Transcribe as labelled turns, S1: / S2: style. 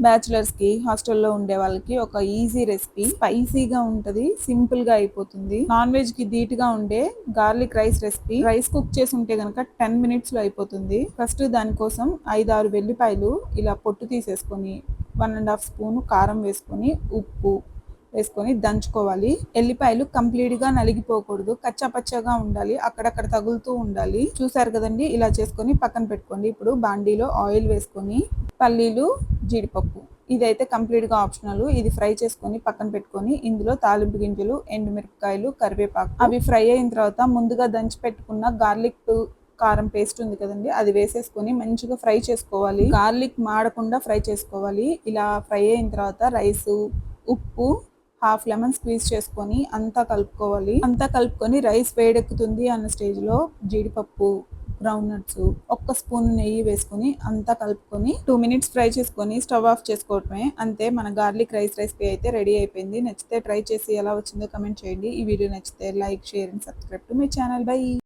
S1: Bachelors కి హాస్టల్లో ఉండే వాళ్ళకి ఒక ఈజీ రెసిపీ, స్పైసీగా ఉంటది, సింపుల్ గా అయిపోతుంది. నాన్ వెజ్ కి ధీటుగా ఉండే garlic rice recipe. Rice cook చేసి ఉంటే గనక 10 మినిట్స్ లో అయిపోతుంది. ఫస్ట్ దానికోసం 5-6 వెల్లిపాయలు ఇలా పొట్టు తీసేసుకొని 1.5 స్పూన్ కారం వేసుకొని ఉప్పు వేసుకొని దంచుకోవాలి. ఎల్లిపాయలు కంప్లీట్ గా నలిగిపోకూడదు, కచ్చా పచ్చగా ఉండాలి, అక్కడక్కడ తగులుతూ ఉండాలి. చూసారు కదండి, ఇలా చేసుకొని పక్కన పెట్టుకోండి. ఇప్పుడు బాండీలో ఆయిల్ వేసుకొని పల్లీలు, జీడిపప్పు, ఇదైతే కంప్లీట్ గా ఆప్షనల్. ఇది ఫ్రై చేసుకొని పక్కన పెట్టుకొని ఇందులో తాలింపు గింజలు, ఎండుమిరపకాయలు, కరివేపాకు అవి ఫ్రై అయిన తర్వాత ముందుగా దంచి పెట్టుకున్న గార్లిక్ కారం పేస్ట్ ఉంది కదండి, అది వేసేసుకొని మంచిగా ఫ్రై చేసుకోవాలి. గార్లిక్ మాడకుండా ఫ్రై చేసుకోవాలి. ఇలా ఫ్రై అయిన తర్వాత రైస్, ఉప్పు, హాఫ్ లెమన్ స్క్వీజ్ చేసుకొని అంతా కలుపుకోవాలి. అంతా కలుపుకొని రైస్ వేడెక్కుతుంది అన్న స్టేజ్ లో జీడిపప్పు, గ్రౌండ్ నట్స్, 1 స్పూన్ నెయ్యి వేసుకొని అంతా కలుపుకొని 2 మినిట్స్ ఫ్రై చేసుకొని స్టవ్ ఆఫ్ చేసుకోవటమే. అంతే, మన గార్లిక్ రైస్ రెసిపీ అయితే రెడీ అయిపోయింది. నచ్చితే ట్రై చేసి ఎలా వచ్చిందో కమెంట్ చేయండి. ఈ వీడియో నచ్చితే like, share and subscribe to my channel. By.